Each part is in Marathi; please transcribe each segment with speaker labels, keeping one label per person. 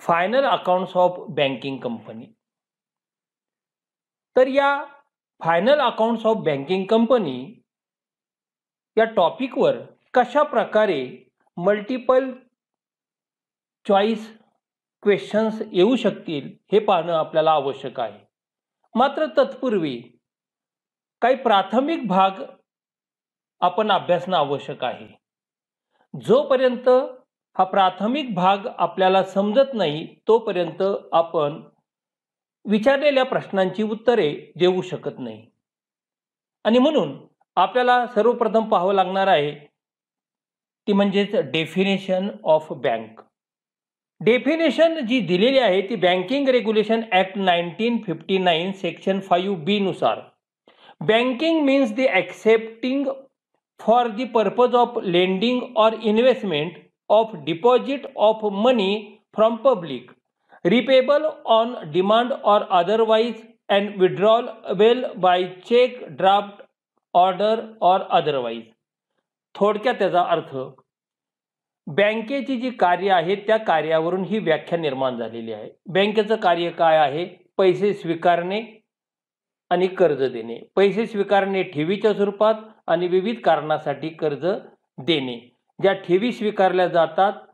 Speaker 1: Final accounts of banking company. तर या final accounts of banking company या टॉपिकवर कशा प्रकारे मल्टिपल चॉईस क्वेश्चन्स येऊ शकतील हे पाहणं आपल्याला आवश्यक आहे. मात्र तत्पूर्वी काही प्राथमिक भाग आपण अभ्यासणं आवश्यक आहे. जोपर्यंत हा प्राथमिक भाग आपल्याला समजत नाही तोपर्यंत आपण विचारलेल्या प्रश्नांची उत्तरे देऊ शकत नाही. आणि म्हणून आपल्याला सर्वप्रथम पाहावं लागणार आहे ती म्हणजेच डेफिनेशन ऑफ बँक. डेफिनेशन जी दिलेली आहे ती banking regulation act 1959 section 5B नुसार banking means the accepting for the purpose of lending or investment of deposit of money from public repayable on demand or otherwise and withdrawable by check, draft, order or otherwise. थोडक्यात त्याचा अर्थ बँकेची जी कार्य आहे त्या कार्यावरून ही व्याख्या निर्माण झालेली आहे. बँकेचं कार्य काय आहे? पैसे स्वीकारणे आणि कर्ज देणे. पैसे स्वीकारणे ठेवीच्या स्वरूपात आणि विविध कारणासाठी कर्ज देणे. ज्या ठेवी स्वीकारल्या जातात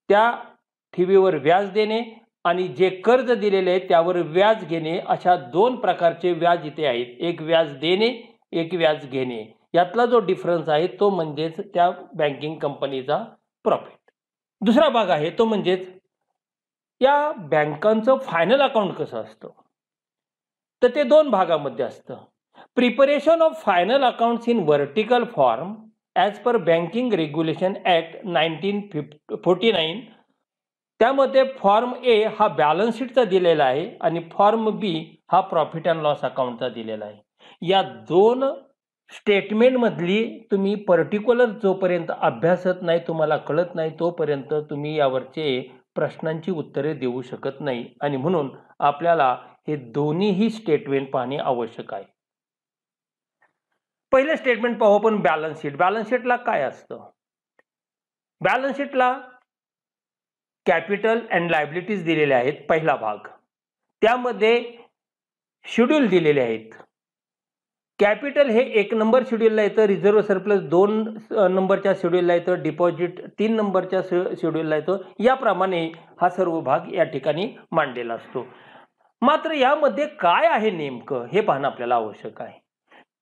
Speaker 1: त्या ठेवीवर व्याज देणे आणि जे कर्ज दिलेले आहे त्यावर व्याज घेणे अशा दोन प्रकारचे व्याज इथे आहेत. एक व्याज देणे, एक व्याज घेणे. यातला जो डिफरन्स आहे तो म्हणजेच त्या बँकिंग कंपनीचा प्रॉफिट. दुसरा भाग आहे तो म्हणजेच या बँकांचं फायनल अकाउंट कसं असतं. तर ते दोन भागामध्ये असतं. Preparation of final accounts in vertical form as per banking regulation act 1949. त्यामध्ये फॉर्म ए हा बॅलन्स शीटचा दिलेला आहे आणि फॉर्म बी हा प्रॉफिट अँड लॉस अकाउंटचा दिलेला आहे. या दोन स्टेटमेंटमधली तुम्ही पर्टिक्युलर जोपर्यंत अभ्यासत नाही, तुम्हाला कळत नाही तोपर्यंत तुम्ही यावरचे प्रश्नांची उत्तरे देऊ शकत नाही. आणि म्हणून आपल्याला हे दोन्हीही स्टेटमेंट पाहणे आवश्यक आहे. पहिले स्टेटमेंट पाहू आपण बॅलन्स शीट. बॅलन्स शीटला काय असतं? बॅलन्स शीटला कॅपिटल अँड लायबिलिटीज दिलेले आहेत. पहिला भाग त्यामध्ये शेड्यूल दिलेले आहेत. कॅपिटल हे 1 नंबर शेड्यूलला येतं, रिझर्व्ह सरप्लस 2 नंबरच्या शेड्यूलला येतं, डिपॉझिट 3 नंबरच्या शेड्यूलला येतं. याप्रमाणे हा सर्व भाग या ठिकाणी मांडलेला असतो. मात्र यामध्ये काय आहे नेमकं हे पाहणं आपल्याला आवश्यक आहे.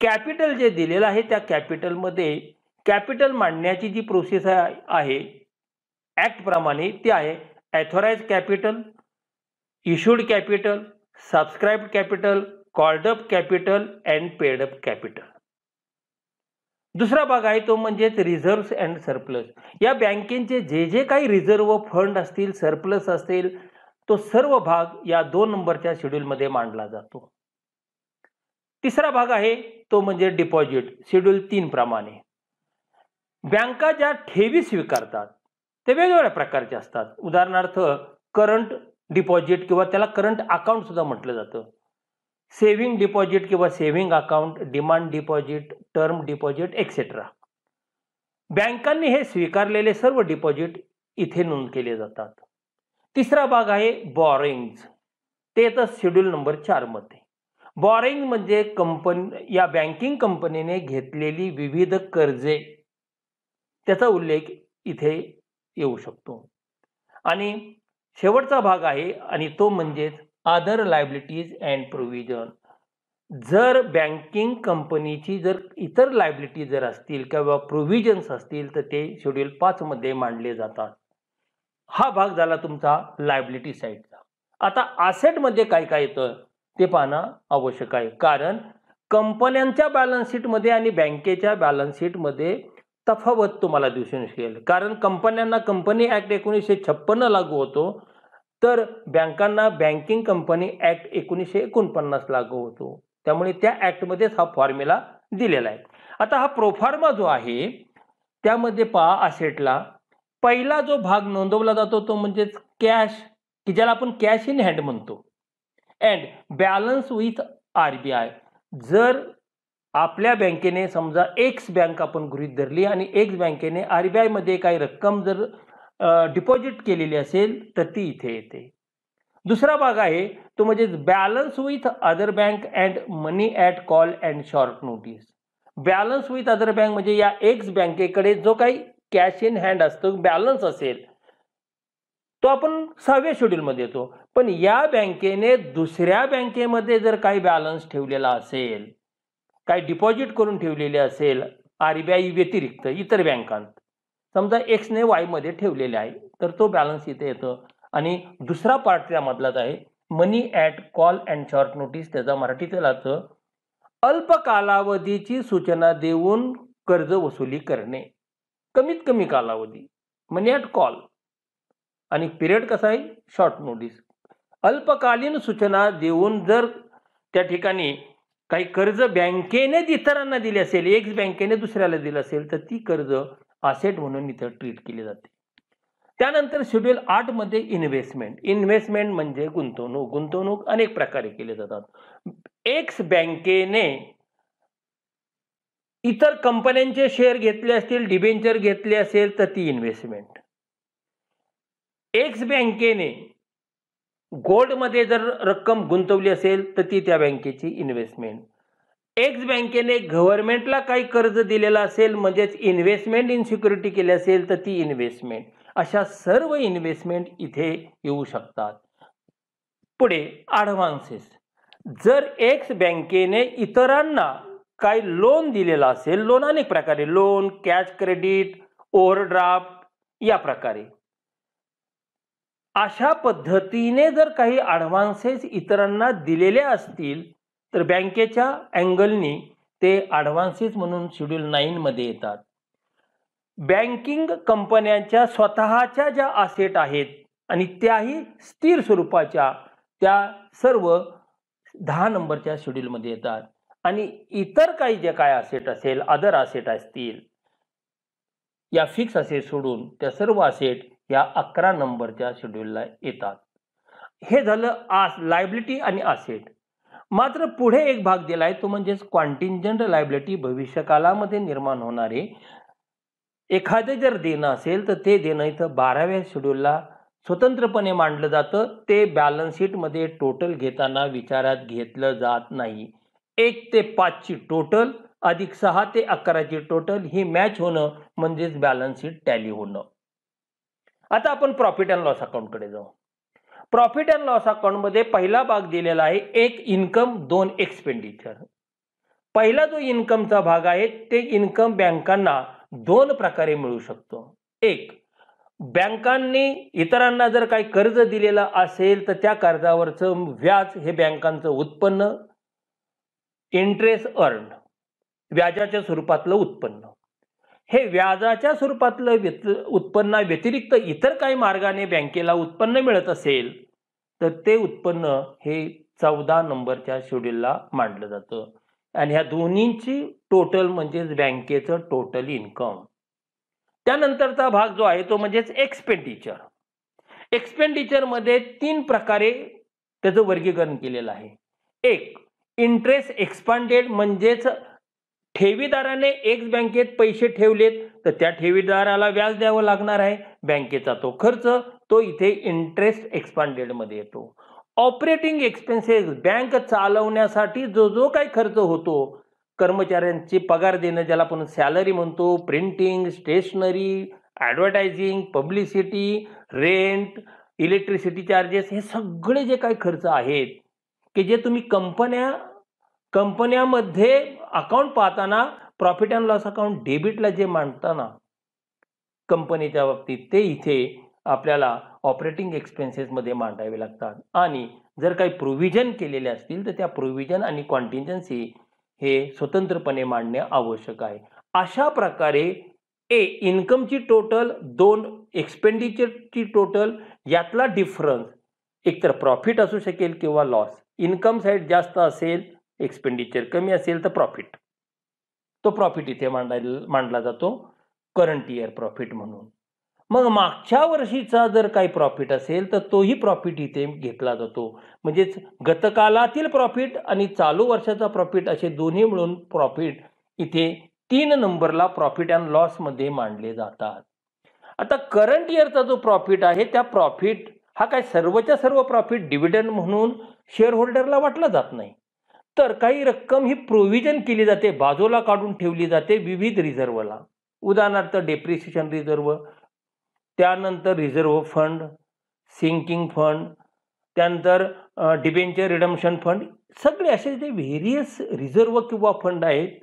Speaker 1: कॅपिटल जे दिलेलं आहे त्या कॅपिटलमध्ये कॅपिटल मांडण्याची जी प्रोसेस आहे ॲक्ट प्रमाणे ती आहे authorise capital, issued capital, subscribed capital, called up capital and paid up capital. दुसरा भाग आहे तो म्हणजेच रिझर्व्ह अँड सरप्लस. या बँकेचे जे जे काही रिझर्व्ह फंड असतील, सरप्लस असतील, तो सर्व भाग या 2 नंबरच्या शेड्यूलमध्ये मांडला जातो. तिसरा भाग आहे तो म्हणजे डिपॉझिट शेड्यूल 3 प्रमाणे. बँका ज्या ठेवी स्वीकारतात ते वेगवेगळ्या प्रकारचे असतात. उदाहरणार्थ करंट डिपॉझिट किंवा त्याला करंट अकाउंट सुद्धा म्हटलं जातं. सेव्हिंग डिपॉझिट किंवा saving account, demand deposit, term deposit etcetera. बँकांनी हे स्वीकारलेले सर्व डिपॉझिट इथे नोंद केले जातात. तिसरा भाग आहे बॉरोइंग्ज. ते येतं शेड्यूल नंबर 4 मध्ये. बॉरोइंग म्हणजे या बँकिंग कंपनीने घेतलेली विविध कर्जे त्याचा उल्लेख इथे येऊ शकतो. आणि शेवटचा भाग आहे आणि तो म्हणजेच अदर लायबिलिटीज अँड प्रोव्हिजन. जर बँकिंग कंपनीची जर इतर लायबिलिटी जर असतील किंवा प्रोव्हिजन्स असतील तर ते शेड्यूल 5 मध्ये मांडले जातात. हा भाग झाला तुमचा लायबिलिटी साईडचा. आता असेट मध्ये काय काय येतं ते पाहणं आवश्यक आहे. कारण कंपन्यांच्या बॅलन्स शीट मध्ये आणि बँकेच्या बॅलन्स शीट मध्ये तफावत तुम्हाला दिसून येईल. कारण कंपन्यांना कंपनी ॲक्ट 1956 लागू होतो तर बँकांना बँकिंग कंपनी ॲक्ट 1949 लागू होतो. त्यामुळे त्या ॲक्टमध्येच हा फॉर्म्युला दिलेला आहे. आता हा प्रोफार्मा जो आहे त्यामध्ये पहा असेटला पहिला जो भाग नोंदवला जातो तो म्हणजेच कॅश, की ज्याला आपण कॅश इन हँड म्हणतो, अँड बॅलन्स विथ RBI. जर आपल्या बँकेने समजा एक्स बँक आपण गृहीत धरली आणि एक्स बँकेने RBI मध्ये काही रक्कम जर डिपॉझिट केलेली असेल तर ती इथे येते. दुसरा भाग आहे तो म्हणजे balance with other bank and money at call and short notice. Balance with other bank म्हणजे या एक्स बँकेकडे जो काही कॅश इन हँड असतो, बॅलन्स असेल, तो आपण 6व्या शेड्यूलमध्ये येतो. पण या बँकेने दुसऱ्या बँकेमध्ये जर काही बॅलन्स ठेवलेला असेल, काही डिपॉझिट करून ठेवलेले असेल आरबीआय व्यतिरिक्त इतर बँकांत, समजा एक्सने वायमध्ये ठेवलेले आहे, तर तो बॅलन्स इथे येतो. आणि दुसरा पार्ट त्यामधलाच आहे money at call and short notice. त्याचा मराठीतील अर्थ अल्प कालावधीची सूचना देऊन कर्ज वसुली करणे, कमीत कमी कालावधी मनी ॲट कॉल, आणि पिरियड कसा आहे शॉर्ट नोटीस. अल्पकालीन सूचना देऊन जर त्या ठिकाणी काही कर्ज बँकेने इतरांना दिले असेल, एक्स बँकेने दुसऱ्याला दिलं असेल, तर ती कर्ज असेट म्हणून इथं ट्रीट केली जाते. त्यानंतर शेड्यूल 8 मध्ये इन्व्हेस्टमेंट. इन्व्हेस्टमेंट म्हणजे गुंतवणूक. गुंतवणूक अनेक प्रकारे केले जातात. एक्स बँकेने इतर कंपन्यांचे शेअर घेतले असतील, डिबेंचर घेतले असेल, तर ती इन्व्हेस्टमेंट. एक्स बँकेने गोल्डमध्ये जर रक्कम गुंतवली असेल तर ती त्या बँकेची इन्व्हेस्टमेंट. एक्स बँकेने गव्हर्नमेंटला काही कर्ज दिलेलं असेल, म्हणजेच इन्व्हेस्टमेंट इन सिक्युरिटी केली असेल, तर ती इन्व्हेस्टमेंट. अशा सर्व इन्व्हेस्टमेंट इथे येऊ शकतात. पुढे ॲडव्हान्सेस. जर एक्स बँकेने इतरांना काही लोन दिलेला असेल, लोन अनेक प्रकारे, लोन, कॅश क्रेडिट, ओव्हरड्राफ्ट या प्रकारे, अशा पद्धतीने जर काही ॲडव्हान्सेस इतरांना दिलेले असतील तर बँकेच्या अँगलनी ते ॲडव्हान्सेस म्हणून शेड्यूल 9 मध्ये येतात. बँकिंग कंपन्यांच्या स्वतःच्या ज्या असेट आहेत आणि त्याही स्थिर स्वरूपाच्या, त्या सर्व 10 नंबरच्या शेड्यूलमध्ये येतात. आणि इतर काही जे काय असेट असेल, अदर असेट असतील, या फिक्स असेट सोडून त्या सर्व असेट या 11 नंबरच्या शेड्यूलला येतात. हे झालं लायबिलिटी आणि असेट. मात्र पुढे एक भाग दिला आहे तो म्हणजे कॉन्टिंजंट लायबिलिटी. भविष्यकालामध्ये निर्माण होणारे एखादे जर देणं असेल तर ते देणं इथं 12व्या शेड्यूलला स्वतंत्रपणे मांडलं जातं. ते बॅलन्स शीटमध्ये टोटल घेताना विचारात घेतलं जात नाही. 1 ते 5 ची टोटल अधिक 6 ते 11 ची टोटल ही मॅच होणं म्हणजेच बॅलन्स शीट टॅली होणं. आता आपण प्रॉफिट अँड लॉस अकाउंटकडे जाऊ. प्रॉफिट अँड लॉस अकाउंटमध्ये पहिला भाग दिलेला आहे 1 इन्कम 2 एक्सपेंडिचर. पहिला जो इन्कमचा भाग आहे ते इन्कम बँकांना 2 प्रकारे मिळू शकतो. एक, बँकांनी इतरांना जर काही कर्ज दिलेलं असेल तर त्या कर्जावरचं व्याज हे बँकांचं उत्पन्न, इंटरेस्ट अर्न, व्याजाच्या स्वरूपातलं उत्पन्न. हे व्याजाच्या स्वरूपातलं उत्पन्ना व्यतिरिक्त इतर काही मार्गाने बँकेला उत्पन्न मिळत असेल तर ते उत्पन्न हे 14 नंबरच्या शेड्यूलला मांडलं जातं. आणि ह्या दोन्हींची टोटल म्हणजेच बँकेचं टोटल इन्कम. त्यानंतरचा भाग जो आहे तो म्हणजेच एक्सपेंडिचर. एक्सपेंडिचरमध्ये 3 प्रकारे त्याचं वर्गीकरण केलेलं आहे. एक, इंटरेस्ट एक्सपांडेड, म्हणजेच ठेवीदाराने एक्स बँकेत पैसे ठेवलेत तर त्या ठेवीदाराला व्याज द्यावं लागणार आहे. बँकेचा तो खर्च, तो इथे इंटरेस्ट एक्सपांडेड मध्ये येतो. ऑपरेटिंग एक्सपेन्सेस, बँक चालवण्यासाठी जो जो काही खर्च होतो, कर्मचाऱ्यांची पगार देणं ज्याला आपण सॅलरी म्हणतो, printing, stationery, advertising, publicity, rent, electricity charges, हे सगळे जे काही खर्च आहेत की जे तुम्ही कंपन्यामध्ये अकाउंट पाहताना प्रॉफिट अँड लॉस अकाउंट डेबिटला जे मांडताना कंपनीच्या बाबतीत, ते इथे आपल्याला ऑपरेटिंग एक्सपेन्सेसमध्ये मांडावे लागतात. आणि जर काही प्रोव्हिजन केलेले असतील तर त्या प्रोव्हिजन आणि कॉन्टिंजन्सी हे स्वतंत्रपणे मांडणे आवश्यक आहे. अशा प्रकारे इन्कमची टोटल, 2 एक्सपेंडिचरची टोटल, यातला डिफरन्स एकतर प्रॉफिट असू शकेल किंवा लॉस. इन्कम साईड जास्त असेल, एक्सपेंडिचर कमी असेल तर प्रॉफिट. तो प्रॉफिट इथे मांडला जातो करंट इयर प्रॉफिट म्हणून. मग मागच्या वर्षीचा जर काही प्रॉफिट असेल तर तोही प्रॉफिट इथे घेतला जातो. म्हणजेच गतकालातील प्रॉफिट आणि चालू वर्षाचा प्रॉफिट असे दोन्ही मिळून प्रॉफिट इथे 3 नंबरला प्रॉफिट अँड लॉस मध्ये मांडले जातात. आता करंट इयरचा जो प्रॉफिट आहे त्या प्रॉफिट हा काय सर्वच्या सर्व प्रॉफिट डिव्हिडंड म्हणून शेअर होल्डरला वाटला जात नाही, तर काही रक्कम ही प्रोव्हिजन केली जाते, बाजूला काढून ठेवली जाते विविध रिझर्वला. उदाहरणार्थ डेप्रिसिएशन रिझर्व, त्यानंतर रिझर्व्ह फंड, सिंकिंग फंड, त्यानंतर डिबेंचर रिडम्पशन फंड, सगळे असे जे व्हेरियस रिझर्व किंवा फंड आहेत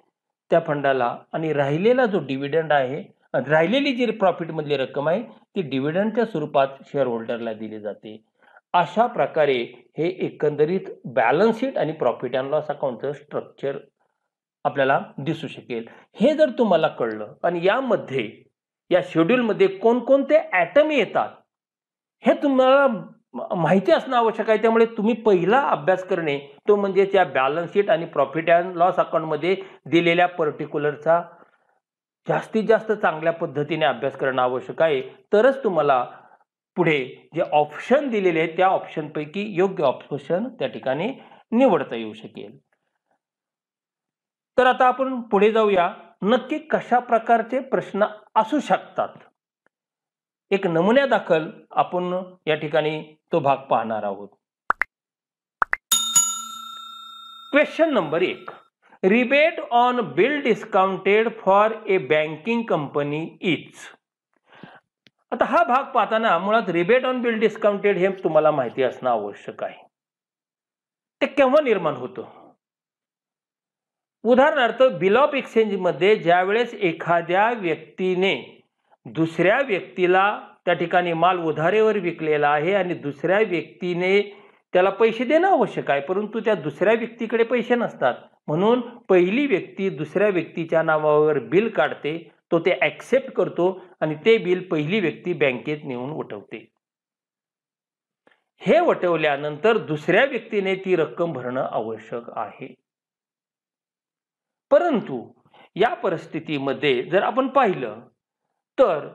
Speaker 1: त्या फंडाला, आणि राहिलेला जो डिव्हिडंड आहे, राहिलेली जी प्रॉफिटमधली रक्कम आहे ती डिव्हिडंडच्या स्वरूपात शेअर होल्डरला दिली जाते. अशा प्रकारे हे एकंदरीत बॅलन्स शीट आणि प्रॉफिट अँड लॉस अकाउंटचं स्ट्रक्चर आपल्याला दिसू शकेल. हे जर तुम्हाला कळलं आणि यामध्ये या शेड्यूलमध्ये कोणकोणते ॲटम येतात हे तुम्हाला माहिती असणं आवश्यक आहे. त्यामुळे तुम्ही पहिला अभ्यास करणे तो म्हणजे त्या बॅलन्स शीट आणि प्रॉफिट अँड लॉस अकाउंटमध्ये दिलेल्या पर्टिक्युलरचा जास्तीत जास्त चांगल्या पद्धतीने अभ्यास करणं आवश्यक आहे. तरच तुम्हाला पुढे जे ऑप्शन दिलेले आहेत त्या ऑप्शनपैकी योग्य ऑप्शन त्या ठिकाणी निवडता येऊ शकेल. तर आता आपण पुढे जाऊया, नक्की कशा प्रकारचे प्रश्न असू शकतात. एक नमुन्यादाखल आपण या ठिकाणी तो भाग पाहणार आहोत. Question number 1, rebate on bill discounted for a banking company is. आता हा भाग पाहताना मुळात रिबेट ऑन बिल डिस्काउंटेड हे तुम्हाला माहिती असणं आवश्यक आहे. ते केव्हा निर्माण होतं? उदाहरणार्थ बिल ऑफ एक्सचेंज मध्ये ज्यावेळेस एखाद्या व्यक्तीने दुसऱ्या व्यक्तीला त्या ठिकाणी माल उधारेवर विकलेला आहे आणि दुसऱ्या व्यक्तीने त्याला पैसे देणं आवश्यक आहे, परंतु त्या दुसऱ्या व्यक्तीकडे पैसे नसतात, म्हणून पहिली व्यक्ती दुसऱ्या व्यक्तीच्या नावावर बिल काढते, तो ते ऍक्सेप्ट करतो आणि ते बिल पहिली व्यक्ती बँकेत नेऊन वटवते. हे वटवल्यानंतर दुसऱ्या व्यक्तीने ती रक्कम भरणं आवश्यक आहे. परंतु या परिस्थितीमध्ये जर आपण पाहिलं तर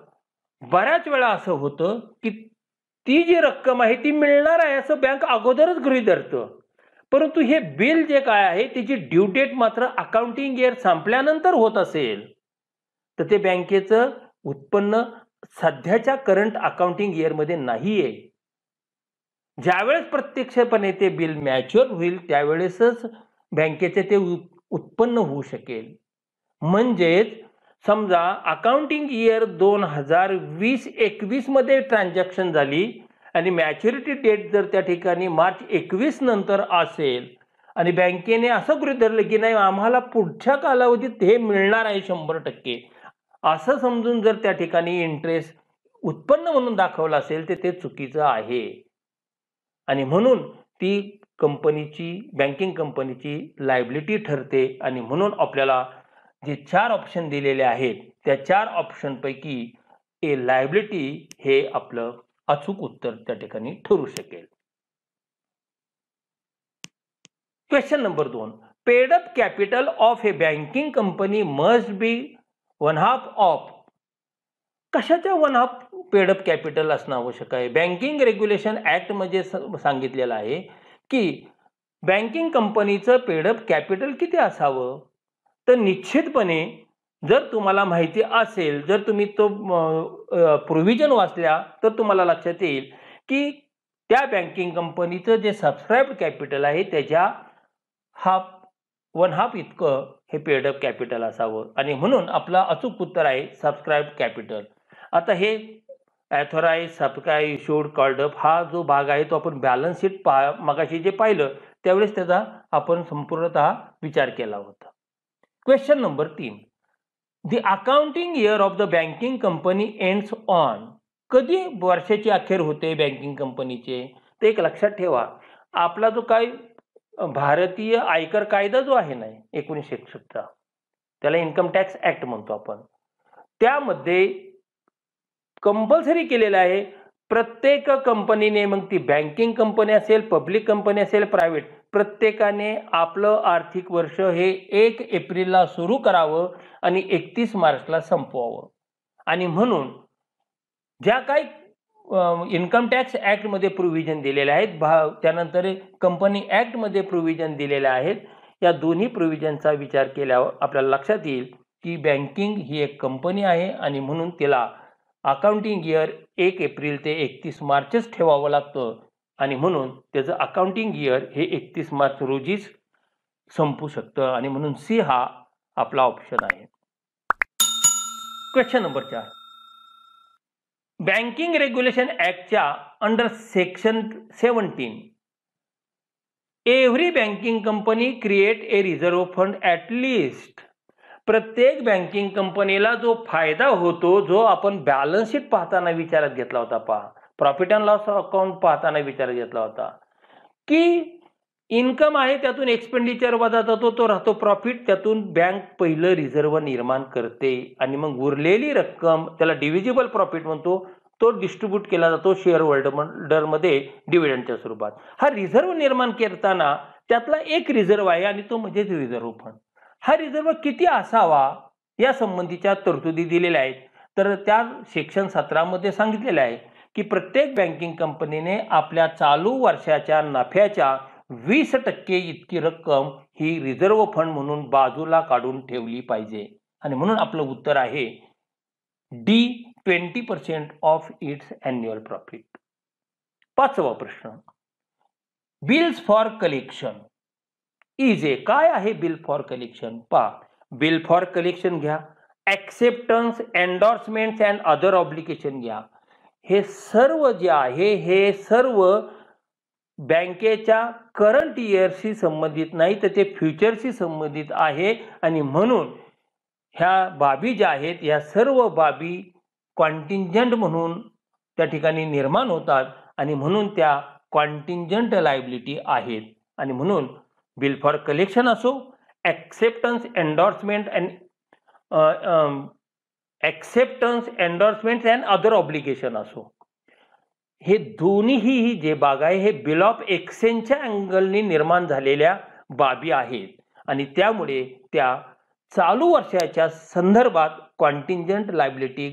Speaker 1: बऱ्याच वेळा असं होतं की ती जी रक्कम आहे ती मिळणार आहे असं बँक अगोदरच गृहीत धरतं, परंतु हे बिल जे काय आहे त्याची ड्यू डेट मात्र अकाउंटिंग इयर संपल्यानंतर होत असेल तर ते बँकेचं उत्पन्न सध्याच्या करंट अकाउंटिंग इयरमध्ये नाहीये. ज्यावेळेस प्रत्यक्षपणे ते बिल मॅच्युअर होईल त्यावेळेसच बँकेचे ते उत्पन्न होऊ शकेल. म्हणजेच समजा अकाउंटिंग इयर 2020-21 मध्ये ट्रान्झॅक्शन झाली आणि मॅच्युरिटी डेट जर त्या ठिकाणी मार्च 21 नंतर असेल आणि बँकेने असं गृहीत धरलं की नाही आम्हाला पुढच्या कालावधीत हे मिळणार आहे 100%, असं समजून जर त्या ठिकाणी इंटरेस्ट उत्पन्न म्हणून दाखवलं असेल तर ते चुकीचं आहे. आणि म्हणून ती कंपनीची, बँकिंग कंपनीची लायबिलिटी ठरते. आणि म्हणून आपल्याला जे 4 ऑप्शन दिलेले आहेत त्या 4 ऑप्शन पैकी ए लायबिलिटी हे आपलं अचूक उत्तर त्या ठिकाणी ठरू शकेल. Question number 2, paid up capital of A banking company must be 1/2 of. कशाच्या 1/2 पेड अप कॅपिटल असणं आवश्यक आहे? बँकिंग रेग्युलेशन ऍक्ट मध्ये सांगितलेलं आहे की बँकिंग कंपनीचं पेड अप कॅपिटल किती असावं. तर निश्चितपणे जर तुम्हाला माहिती असेल, जर तुम्ही तो प्रोव्हिजन वाचल्या तर तुम्हाला लक्षात येईल की त्या बँकिंग कंपनीचं जे सबस्क्राइब्ड कॅपिटल आहे त्याच्या 1/2 इतकं हे पेड अप कॅपिटल असावं. आणि म्हणून आपला अचूक उत्तर आहे सबस्क्राइब्ड कॅपिटल. आता हे ॲथॉराइज, सबस्क्राइब, इश्यूड, कॉल्ड अप हा जो भाग आहे तो आपण बॅलन्स शीट मगाशी जे पाहिलं त्यावेळेस त्याचा आपण संपूर्णतः विचार केला होता. Question number 3, the accounting year of the banking company ends on. कधी वर्षाची अखेर होते बँकिंग कंपनीचे? ते एक लक्षात ठेवा, आपला जो काय भारतीय आयकर कायदा जो आहे ना 1961 त्याला इन्कम टॅक्स ऍक्ट म्हणतो आपण, त्यामध्ये कंपल्सरी केलेलं आहे प्रत्येक कंपनीने, मग ती बँकिंग कंपनी असेल, पब्लिक कंपनी असेल, प्रायव्हेट, प्रत्येकाने आपलं आर्थिक वर्ष हे 1 एप्रिलला सुरू करावं आणि 31 मार्चला संपवावं. आणि म्हणून ज्या काही इन्कम टॅक्स ऍक्ट मध्ये प्रोव्हिजन दिलेले आहेत, त्यानंतर कंपनी ऍक्ट मध्ये प्रोव्हिजन दिलेले आहेत, या दोन्ही प्रोव्हिजनचा विचार केल्यावर आपल्याला लक्षात येईल की बँकिंग ही एक कंपनी आहे आणि म्हणून तिला अकाउंटिंग इयर 1 एप्रिल ते 31 मार्चच ठेवावं लागतं आणि म्हणून त्याचं अकाउंटिंग इयर हे 31 मार्च रोजीच संपू शकतं आणि म्हणून सी हा आपला ऑप्शन आहे. Question number 4. बँकिंग रेग्युलेशन ऍक्टच्या under section 17 every banking company create a reserve fund at least. प्रत्येक बँकिंग कंपनीला जो फायदा होतो, जो आपण बॅलन्स शीट पाहताना विचारात घेतला होता, प्रॉफिट अँड लॉस अकाउंट पाहताना विचारात घेतला होता, की इन्कम आहे त्यातून एक्सपेंडिचर वजा जातो, तो राहतो प्रॉफिट, त्यातून बँक पहिलं रिझर्व्ह निर्माण करते आणि मग उरलेली रक्कम, त्याला डिव्हिजिबल प्रॉफिट म्हणतो, तो डिस्ट्रीब्यूट केला जातो शेअर होल्डरमध्ये डिव्हिडंडच्या स्वरूपात. हा रिझर्व्ह निर्माण करताना त्यातला एक रिझर्व्ह आहे आणि तो म्हणजेच रिझर्व्ह फंड. हा रिझर्व्ह किती असावा या संबंधीच्या तरतुदी दिलेल्या आहेत. तर त्या सेक्शन 17 मध्ये सांगितलेलं आहे की प्रत्येक बँकिंग कंपनीने आपल्या चालू वर्षाच्या नफ्याच्या 20% इतकी रक्कम ही रिझर्व्ह फंड म्हणून बाजूला काढून ठेवली पाहिजे आणि म्हणून आपलं उत्तर आहे D, 20% of its annual profit. 5वा प्रश्न. Bills for collection is A. काय आहे bill for collection? Bill for collection घ्या, acceptances, endorsements and other obligation घ्या. हे सर्व जे आहे हे सर्व बँकेच्या करंट इयरशी संबंधित नाही, तर ते फ्युचरशी संबंधित आहे आणि म्हणून ह्या बाबी ज्या आहेत या सर्व बाबी कॉन्टिंजंट म्हणून त्या ठिकाणी निर्माण होतात आणि म्हणून त्या कॉन्टिंजंट लायबिलिटी आहेत आणि म्हणून बिल फॉर कलेक्शन असो, acceptance, endorsement and other obligation असो, हे दोन्हीही जे बाब आहे हे बिल ऑफ एक्सचेंजच्या अँगलने निर्माण झालेल्या बाबी आहेत आणि त्यामुळे त्या चालू वर्षाच्या संदर्भात कॉन्टिंजंट लायबिलिटी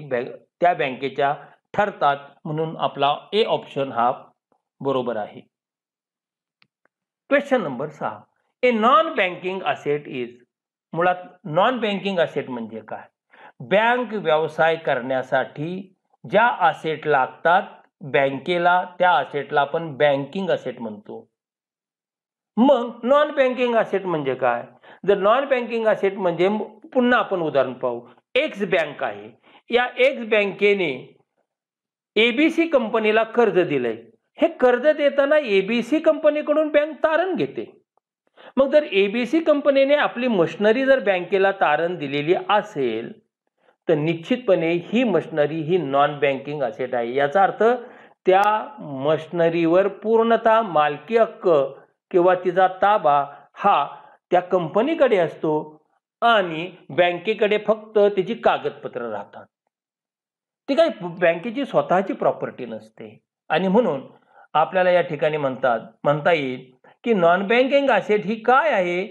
Speaker 1: त्या बँकेच्या ठरतात. म्हणून आपला ए ऑप्शन हा बरोबर आहे. Question number 6. A non banking asset is. मुळात नॉन बँकिंग असेट म्हणजे काय? बँक व्यवसाय करण्यासाठी ज्या असेट लागतात बँकेला, त्या असेटला आपण बँकिंग असेट म्हणतो. मग नॉन बँकिंग असेट म्हणजे काय? जर नॉन बँकिंग असेट म्हणजे पुन्हा आपण उदाहरण पाहू. एक्स बँक आहे, या एक्स बँकेने एबीसी कंपनीला कर्ज दिलंय. हे कर्ज देताना एबीसी कंपनीकडून बँक तारण घेते. मग जर एबीसी कंपनीने आपली मशिनरी जर बँकेला तारण दिलेली असेल तर निश्चितपणे ही मशिनरी ही नॉन बँकिंग असेट आहे. याचा अर्थ त्या मशिनरीवर पूर्णतः मालकी हक्क किंवा तिचा ताबा हा त्या कंपनीकडे असतो आणि बँकेकडे फक्त त्याची कागदपत्र राहतात. ती काही बँकेची स्वतःची प्रॉपर्टी नसते आणि म्हणून आपल्याला या ठिकाणी म्हणता येईल की नॉन बँकिंग असेट ही काय आहे?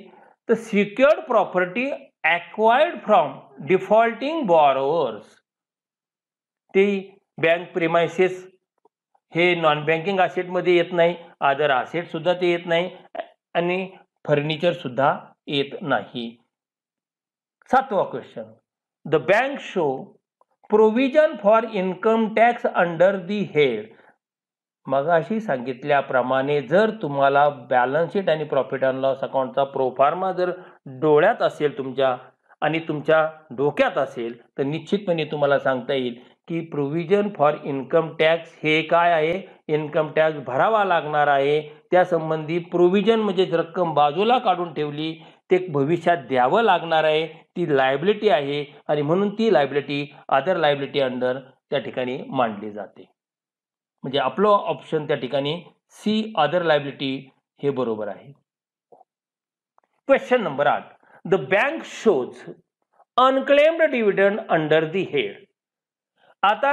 Speaker 1: तर secured property acquired from defaulting borrowers. ती बँक प्रिमायसेस हे नॉन बँकिंग असेटमध्ये येत नाही, अदर असेट सुद्धा ते येत नाही आणि फर्निचर सुद्धा येत नाही. 7वा question. The bank show provision for income tax under the head. मगाशी सांगितल्याप्रमाणे जर तुम्हाला बॅलन्स शीट आणि प्रॉफिट अँड लॉस अकाउंटचा प्रोफार्मा जर डोळ्यात असेल तुमच्या आणि तुमच्या डोक्यात असेल तर निश्चितपणे तुम्हाला सांगता येईल की प्रोव्हिजन फॉर इन्कम टॅक्स हे काय आहे? इन्कम टॅक्स भरावा लागणार आहे, त्यासंबंधी प्रोव्हिजन म्हणजे रक्कम बाजूला काढून ठेवली, ते भविष्यात द्यावं लागणार आहे, ती लायबिलिटी आहे आणि म्हणून ती लायबिलिटी अदर लायबिलिटी अंडर त्या ठिकाणी मांडली जाते. म्हणजे आपलं ऑप्शन त्या ठिकाणी सी, अदर लायबिलिटी हे बरोबर आहे. Question number 8. The bank shows unclaimed dividend under the head. आता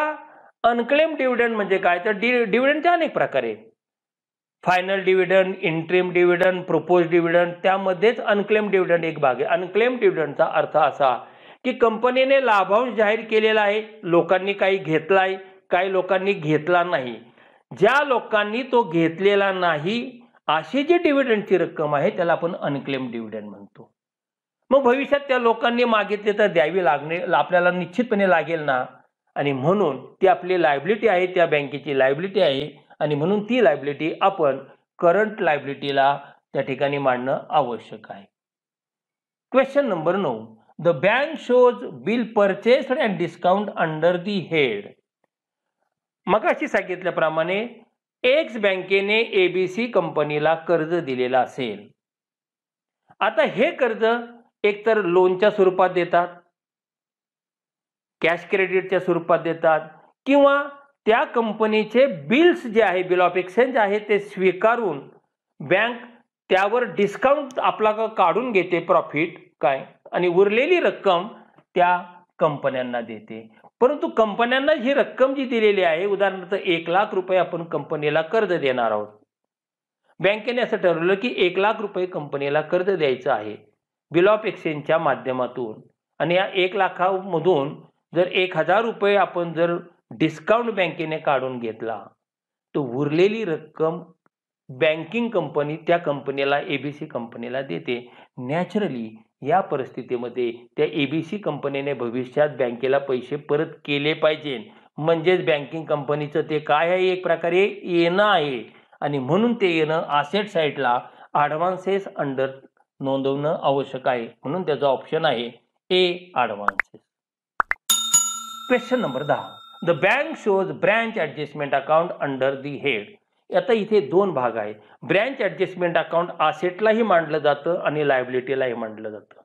Speaker 1: अनक्लेम्ड डिव्हिडंड म्हणजे काय? तर डिव्हिडंडचे अनेक प्रकार आहेत. Final dividend, interim dividend, propose dividend, त्यामध्येच अनक्लेम्ड डिव्हिडंड एक भाग आहे. अनक्लेम्ड डिव्हिडंडचा अर्थ असा की कंपनीने लाभांश जाहीर केलेला आहे, लोकांनी काही घेतलाय, काही लोकांनी घेतला नाही. ज्या लोकांनी तो घेतलेला नाही अशी जी डिव्हिडंडची रक्कम आहे त्याला आपण अनक्लेम्ड डिव्हिडंड म्हणतो. मग भविष्यात त्या लोकांनी मागितले तर द्यावी लागणे आपल्याला निश्चितपणे लागेल ना. आणि म्हणून ती आपली लायबिलिटी आहे, त्या बँकेची लायबिलिटी आहे आणि म्हणून ती लायबिलिटी आपण करंट लायबिलिटीला त्या ठिकाणी मांडणं आवश्यक आहे. Question number 9. The bank shows bill purchased and discount under the head. मगाशी सांगितल्याप्रमाणे एक्स बँकेने एबीसी कंपनीला कर्ज दिलेला असेल. आता हे कर्ज एकतर लोनच्या स्वरूपात देतात, कॅश क्रेडिटच्या स्वरूपात देतात, किंवा त्या कंपनीचे बिल्स जे आहे, बिल ऑफ एक्सचेंज आहे, ते स्वीकारून बँक त्यावर डिस्काउंट आपला काढून घेते, प्रॉफिट काय, आणि उरलेली रक्कम त्या कंपन्यांना देते. परंतु कंपन्यांना ही रक्कम जी दिलेली आहे, उदाहरणार्थ 1 लाख रुपये आपण कंपनीला कर्ज देणार आहोत. बँकेने असं ठरवलं की 1 लाख रुपये कंपनीला कर्ज द्यायचं आहे बिल ऑफ एक्सचेंजच्या माध्यमातून, आणि या 1 लाखामधून जर 1000 रुपये आपण जर डिस्काउंट बँकेने काढून घेतला, तर उरलेली रक्कम बँकिंग कंपनी त्या कंपनीला, एबीसी कंपनीला देते. नॅचरली या परिस्थितीमध्ये त्या एबीसी कंपनीने भविष्यात बँकेला पैसे परत केले पाहिजे. म्हणजेच बँकिंग कंपनीचं ते काय आहे, एक प्रकारे येणं आहे, आणि म्हणून ते येणं असेट साईडला ॲडव्हान्सेस अंडर नोंदवणं आवश्यक आहे. म्हणून त्याचा ऑप्शन आहे A, advances. Question number 10. The bank shows branch adjustment account under the head. आता इथे 2 भाग आहे. ब्रँच ॲडजस्टमेंट अकाउंट असेटलाही मांडलं जातं आणि लायबिलिटीलाही मांडलं जातं.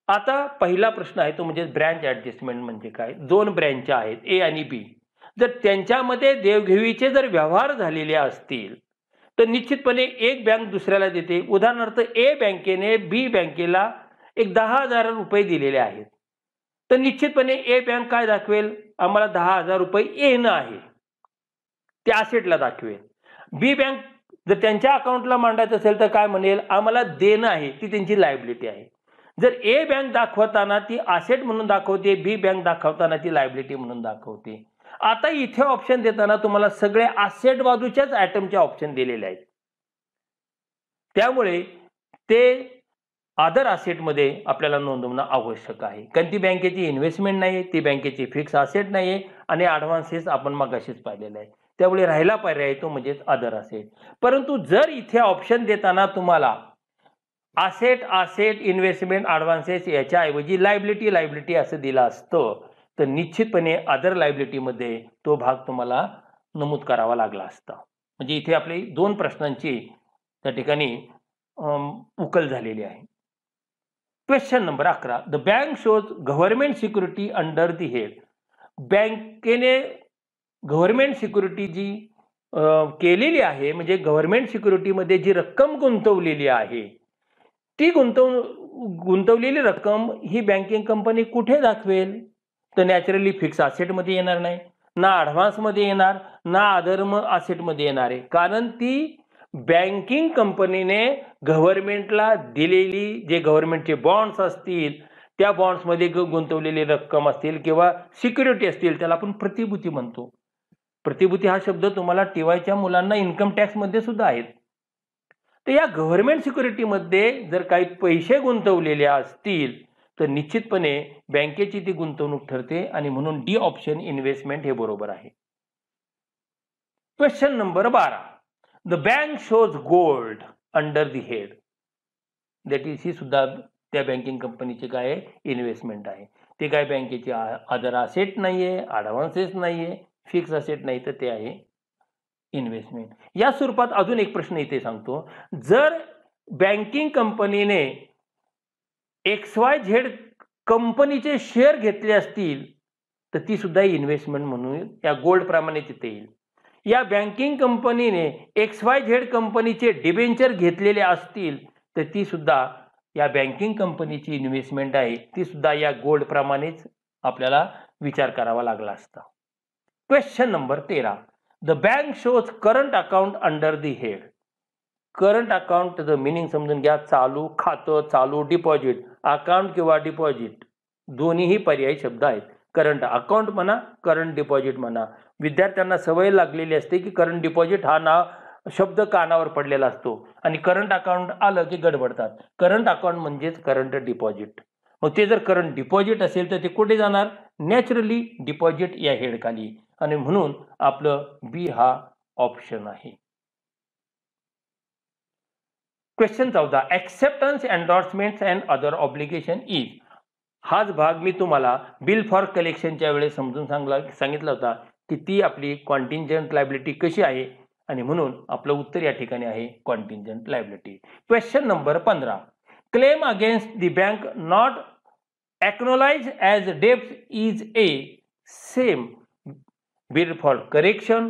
Speaker 1: आता पहिला प्रश्न आहे तो म्हणजे ब्रँच ॲडजस्टमेंट म्हणजे काय. 2 ब्रँच आहेत, ए आणि बी. जर त्यांच्यामध्ये देवघेवीचे जर व्यवहार झालेले असतील तर निश्चितपणे एक बँक दुसऱ्याला देते. उदाहरणार्थ ए बँकेने बी बँकेला एक 10,000 रुपये दिलेले आहेत, तर निश्चितपणे ए बँक काय दाखवेल, आम्हाला 10,000 रुपये येणं आहे, ते असेटला दाखवेल. बी बँक जर त्यांच्या अकाउंटला मांडायचं असेल तर काय म्हणेल, आम्हाला देणं आहे, ती त्यांची लायबिलिटी आहे. जर ए बँक दाखवताना ती असेट म्हणून दाखवते, बी बँक दाखवताना ती लायबिलिटी म्हणून दाखवते. आता इथे ऑप्शन देताना तुम्हाला सगळे असेट बाजूच्याच आयटमचे ऑप्शन दिलेले आहेत, त्यामुळे ते अदर असेटमध्ये आपल्याला नोंदवणं आवश्यक आहे. कारण ती बँकेची इन्व्हेस्टमेंट नाही, ती बँकेची फिक्स असेट नाही, आणि ॲडव्हान्सेस आपण मगाशीच पाहिलेलं आहे. त्यामुळे राहिला पर्याय तो म्हणजेच अदर असेट. परंतु जर इथे ऑप्शन देताना तुम्हाला असेट, इन्व्हेस्टमेंट, ॲडव्हान्सेस याच्याऐवजी लायबिलिटी असं दिलं असतं, तर निश्चितपणे अदर लायबिलिटीमध्ये तो भाग तुम्हाला नमूद करावा लागला असता. म्हणजे इथे आपली 2 प्रश्नांची त्या ठिकाणी उकल झालेली आहे. Question number 11. The bank shows government security under the head. बँकेने गव्हर्नमेंट सिक्युरिटी जी केलेली आहे, म्हणजे गव्हर्नमेंट सिक्युरिटीमध्ये जी रक्कम गुंतवलेली आहे, ती गुंतवलेली रक्कम ही बँकिंग कंपनी कुठे दाखवेल, तर नॅचरली फिक्स असेटमध्ये येणार नाही, ना ॲडव्हान्समध्ये येणार, ना अदर असेटमध्ये येणार आहे. कारण ती बँकिंग कंपनीने गव्हर्नमेंटला दिलेली जे गव्हर्नमेंटचे बॉन्ड्स असतील, त्या बॉन्ड्समध्ये गुंतवलेली रक्कम असतील किंवा सिक्युरिटी असतील, त्याला आपण प्रतिभूती म्हणतो. प्रतिभूती हा शब्द तुम्हाला टीवायच्या मुलांना इन्कम टॅक्समध्ये सुद्धा आहेत. तर या गव्हर्नमेंट सिक्युरिटीमध्ये जर काही पैसे गुंतवलेले असतील तर निश्चितपणे बँकेची ती गुंतवणूक ठरते, आणि म्हणून डी ऑप्शन इन्व्हेस्टमेंट हे बरोबर आहे. Question number 12. The bank shows gold under the head. That is he सुद्धा त्या बँकिंग कंपनीचे काय इन्व्हेस्टमेंट आहे. ते काय बँकेचे अदर असेट नाहीये, ॲडव्हान्सेस नाहीये, फिक्स असेट नाही, तर ते आहे इन्व्हेस्टमेंट. या स्वरूपात अजून एक प्रश्न इथे सांगतो. जर बँकिंग कंपनीने XYZ कंपनीचे शेअर घेतले असतील तर ती सुद्धा इन्व्हेस्टमेंट म्हणून या गोल्ड प्रमाणे तिथे येईल. या बँकिंग कंपनीने XYZ कंपनीचे डिबेंचर घेतलेले असतील तर ती सुद्धा या बँकिंग कंपनीची इन्व्हेस्टमेंट आहे, ती सुद्धा या गोल्ड प्रमाणेच आपल्याला विचार करावा लागला असता. Question number 13. The bank shows current account under the head. Current अकाउंटचं मिनिंग समजून घ्या. चालू खातं, चालू डिपॉझिट. अकाउंट किंवा डिपॉझिट दोन्हीही पर्यायी शब्द आहेत. करंट अकाउंट म्हणा, करंट डिपॉझिट म्हणा. विद्यार्थ्यांना सवय लागलेली असते की करंट डिपॉझिट हा शब्द कानावर पडलेला असतो आणि करंट अकाउंट आलं की गडबडतात. करंट अकाउंट म्हणजेच करंट डिपॉझिट. मग ते जर करंट डिपॉझिट असेल तर ते कुठे जाणार? नॅचरली डिपॉझिट या हेड खाली, आणि म्हणून आपलं बी हा ऑप्शन आहे. Question 14, acceptance, endorsement and other obligation is. हाच भाग मी तुम्हाला बिल फॉर कलेक्शनच्या वेळेस समजून सांगितला होता की ती आपली कॉन्टिंजंट लायबिलिटी कशी आहे, आणि म्हणून आपलं उत्तर या ठिकाणी आहे contingent liability. Question number 15, claim against the bank not acknowledged as debt is a same bill for correction,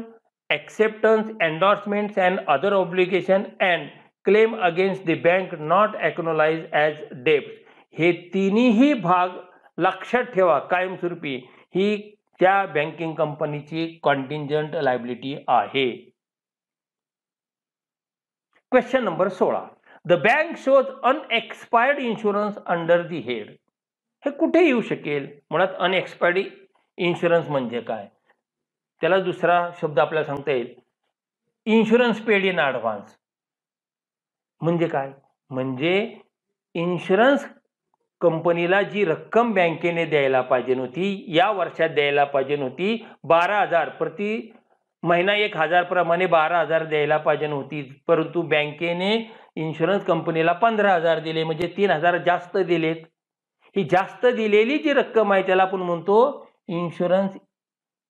Speaker 1: acceptance, endorsements and other obligation and claim against the bank not acknowledged as debt. हे तिन्ही भाग लक्षात ठेवा कायमस्वरूपी, ही त्या बँकिंग कंपनीची कॉन्टिंजंट लायबिलिटी आहे. Question number 16, the bank shows unexpired insurance under the head. हे कुठे येऊ शकेल? मुळात अनएक्सपायर्ड इन्शुरन्स म्हणजे काय? त्याला दुसरा शब्द आपल्याला सांगता येईल, इन्शुरन्स पेड इन ॲडव्हान्स. म्हणजे काय? म्हणजे इन्शुरन्स कंपनीला जी रक्कम बँकेने द्यायला पाहिजे नव्हती, या वर्षात द्यायला पाहिजे नव्हती 12,000 प्रति महिना, 1,000 प्रमाणे 12,000 द्यायला पाहिजे नव्हती, परंतु बँकेने इन्शुरन्स कंपनीला 15,000 दिले, म्हणजे 3,000 जास्त दिलेत. ही जास्त दिलेली जी रक्कम आहे त्याला आपण म्हणतो इन्शुरन्स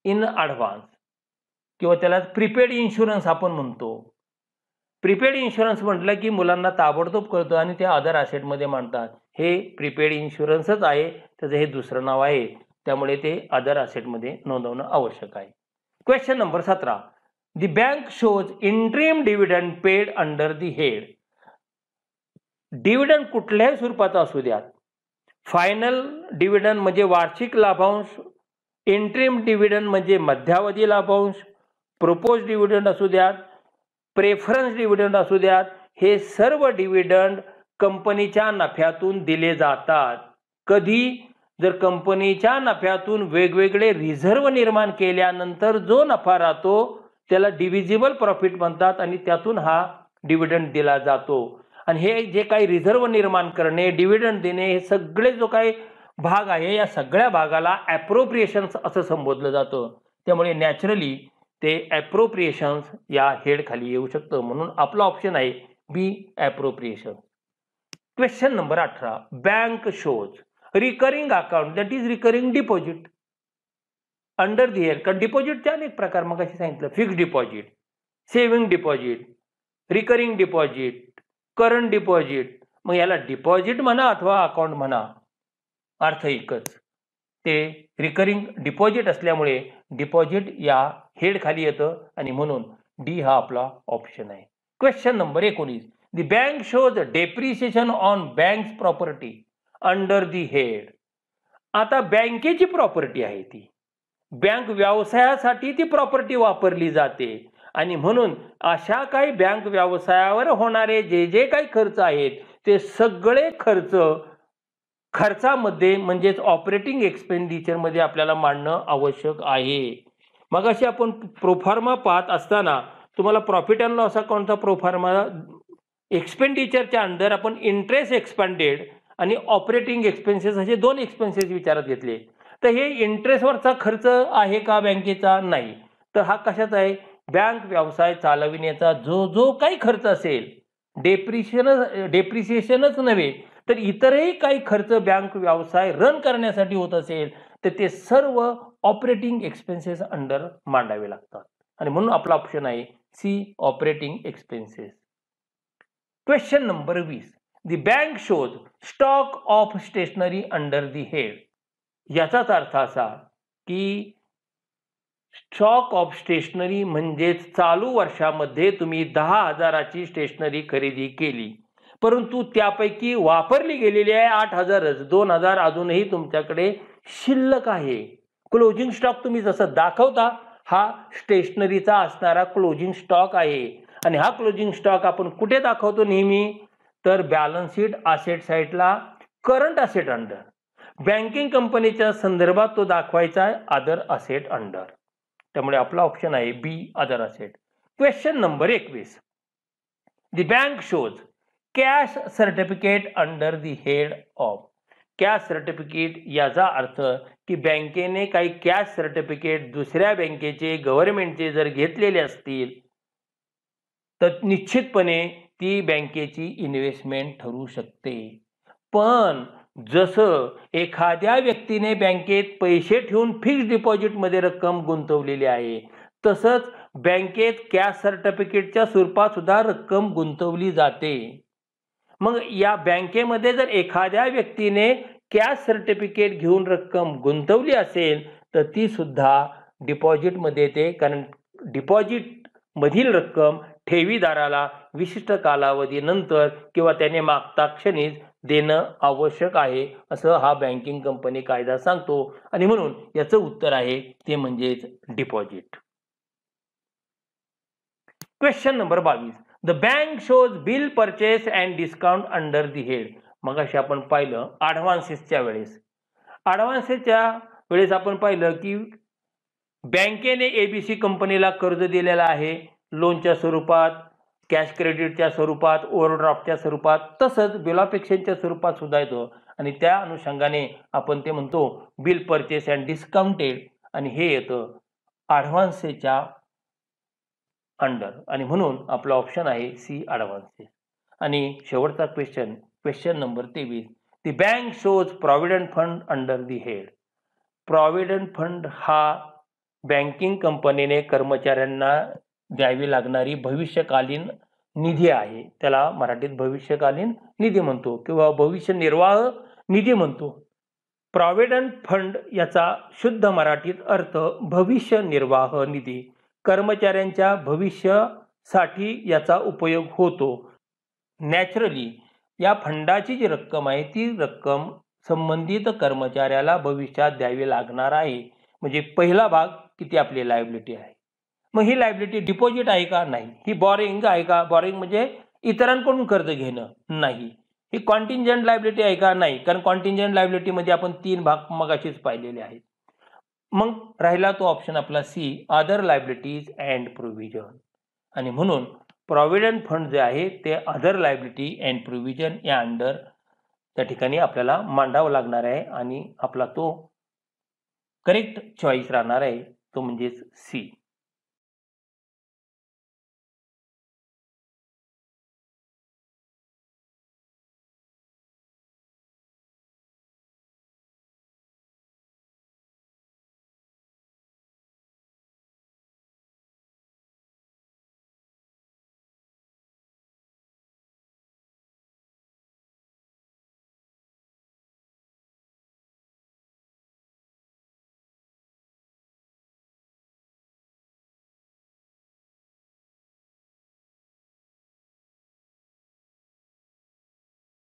Speaker 1: इन ॲडव्हान्स, किंवा त्याला प्रीपेड इन्शुरन्स आपण म्हणतो. प्रीपेड इन्शुरन्स म्हटलं की मुलांना ताबडतोब कळतं आणि ते अदर ॲसेटमध्ये मांडतात. हे प्रीपेड इन्शुरन्सच आहे, त्याचं हे दुसरं नाव आहे, त्यामुळे ते अदर ॲसेटमध्ये नोंदवणं आवश्यक आहे. Question number 17, the bank shows interim dividend paid under the head. Dividend कुठल्याही स्वरूपाचा असू द्यात, फायनल डिव्हिडंड म्हणजे वार्षिक लाभांश, इंट्रीम डिव्हिडंड म्हणजे मध्यावधी लाभांश, प्रोपोज डिव्हिडंड असू द्यात, प्रेफरन्स डिव्हिडंड असू द्यात, हे सर्व डिव्हिडंड कंपनीच्या नफ्यातून दिले जातात. कधी? जर कंपनीच्या नफ्यातून वेगवेगळे रिझर्व निर्माण केल्यानंतर जो नफा राहतो त्याला डिव्हिजिबल प्रॉफिट म्हणतात, आणि त्यातून हा डिव्हिडंड दिला जातो. आणि हे जे काही रिझर्व निर्माण करणे, डिव्हिडंड देणे, हे सगळे जो काही भाग आहे या सगळ्या भागाला ॲप्रोप्रिएशन्स असं संबोधलं जातं. त्यामुळे नॅचरली ते ॲप्रोप्रिएशन्स या हेड खाली येऊ शकतं, म्हणून आपला ऑप्शन आहे B appropriation. Question number 18, bank shows recurring account that is recurring deposit under the head. कारण डिपॉझिटचे अनेक प्रकार मग असे सांगितलं, fixed deposit, saving deposit, recurring deposit, current deposit. मग याला डिपॉझिट म्हणा अथवा अकाउंट म्हणा, अर्थ एकच. ते रिकरिंग डिपॉझिट असल्यामुळे डिपॉझिट या हेड खाली येतं, आणि म्हणून डी हा आपला ऑप्शन आहे. Question number 19, the bank shows depreciation on banks property under the head. आता बँकेची प्रॉपर्टी आहे ती, बँक व्यवसायासाठी ती प्रॉपर्टी वापरली जाते, आणि म्हणून अशा काही बँक व्यवसायावर होणारे जे जे काही खर्च आहेत ते सगळे खर्चामध्ये म्हणजेच ऑपरेटिंग एक्सपेंडिचरमध्ये आपल्याला मांडणं आवश्यक आहे. मग अशी आपण प्रोफार्मा पाहत असताना तुम्हाला प्रॉफिट अँड लॉस अकाउंटचा प्रोफार्मा एक्सपेंडिचरच्या अंडर आपण इंटरेस्ट एक्सपेंडेड आणि ऑपरेटिंग एक्सपेन्सेस असे 2 एक्सपेन्सेस विचारात घेतले. तर हे इंटरेस्टवरचा खर्च आहे का बँकेचा? नाही. तर हा कशाचा आहे? बँक व्यवसाय चालविण्याचा जो काही खर्च असेल, डेप्रिसिएशनच नव्हे तर इतरही काही खर्च बँक व्यवसाय रन करण्यासाठी होत असेल तर ते सर्व ऑपरेटिंग एक्सपेन्सेस अंडर मांडावे लागतात, आणि म्हणून आपला ऑप्शन आहे C, operating expenses. Question number 20, the bank shows stock of stationery under the head. याचाच अर्थ असा की स्टॉक ऑफ स्टेशनरी म्हणजेच चालू वर्षामध्ये तुम्ही 10,000ची स्टेशनरी खरेदी केली, परंतु त्यापैकी वापरली गेलेली आहे 8,000च, 2,000 अजूनही तुमच्याकडे शिल्लक आहे. क्लोजिंग स्टॉक तुम्ही जसं दाखवता हा स्टेशनरीचा असणारा क्लोजिंग स्टॉक आहे, आणि हा क्लोजिंग स्टॉक आपण कुठे दाखवतो नेहमी? तर बॅलन्स शीट असेट साईडला करंट असेट अंडर. बँकिंग कंपनीच्या संदर्भात तो दाखवायचा आहे अदर असेट अंडर. त्यामुळे आपला ऑप्शन आहे B, other asset. Question number 21, the bank shows cash certificate under the head of. Cash certificate याचा अर्थ की बँकेने काही कॅश सर्टिफिकेट दुसऱ्या बँकेचे गव्हर्नमेंटचे जर घेतलेले असतील तर निश्चितपणे ती बँकेची इन्व्हेस्टमेंट ठरू शकते. पण जसं एखाद्या व्यक्तीने बँकेत पैसे ठेवून फिक्स्ड डिपॉझिटमध्ये रक्कम गुंतवलेली आहे, तसंच बँकेत कॅश सर्टिफिकेटच्या स्वरूपात सुद्धा रक्कम गुंतवली जाते. मग या बँकेमध्ये जर एखाद्या व्यक्तीने कॅश सर्टिफिकेट घेऊन रक्कम गुंतवली असेल तर ती सुद्धा डिपॉझिटमध्ये येते, कारण डिपॉझिट मधील रक्कम ठेवीदाराला विशिष्ट कालावधीनंतर किंवा त्याने मागता क्षणीच देणं आवश्यक आहे, असं हा बँकिंग कंपनी कायदा सांगतो. आणि म्हणून याचं उत्तर आहे ते म्हणजेच deposit. Question number 22. The bank shows bill purchase and discount under the head. मगाशी आपण पाहिलं ॲडव्हान्सेसच्या वेळेस आपण पाहिलं की बँकेने एबीसी कंपनीला कर्ज दिलेलं आहे, लोनच्या स्वरूपात, कॅश क्रेडिटच्या स्वरूपात, ओव्हरड्राफ्टच्या स्वरूपात, तसंच बिल ऑफ एक्सचेंजच्या स्वरूपात सुद्धा येतं. आणि त्या अनुषंगाने आपण ते म्हणतो बिल परचेस अँड डिस्काउंटेड, आणि हे येतं ॲडव्हान्सेसच्या अंडर. आणि म्हणून आपला ऑप्शन आहे सी, ॲडव्हान्सेस. आणि शेवटचा question number 23. The bank shows provident fund under the head. Provident fund हा बँकिंग कंपनीने कर्मचाऱ्यांना द्यावी लागणारी भविष्यकालीन निधी आहे. त्याला मराठीत भविष्यकालीन निधी म्हणतो किंवा भविष्य निर्वाह निधी म्हणतो. प्रॉव्हिडंट फंड याचा शुद्ध मराठीत अर्थ भविष्य निर्वाह निधी. कर्मचाऱ्यांच्या भविष्यासाठी याचा उपयोग होतो. नॅचरली या फंडाची जी रक्कम आहे ती रक्कम संबंधित कर्मचाऱ्याला भविष्यात द्यावी लागणार आहे. म्हणजे पहिला भाग किती आपली लायबिलिटी आहे. मग ही लायबिलिटी डिपॉझिट आहे का? नाही. ही बॉरिंग आहे का? बॉरिंग म्हणजे इतरांकडून कर्ज घेणं? नाही. ही कॉन्टिंजंट लायबिलिटी आहे का? नाही, कारण कॉन्टिंजंट लायबिलिटीमध्ये आपण 3 भाग मगाशीच पाहिलेले आहेत. मग राहिला तो ऑप्शन आपला C, other liabilities and provision. आणि म्हणून प्रॉव्हिडंट फंड जे आहे ते अदर लायबिलिटी अँड प्रोव्हिजन या अंडर त्या ठिकाणी आपल्याला मांडावं लागणार आहे. आणि आपला तो करेक्ट चॉईस राहणार आहे तो म्हणजेच सी.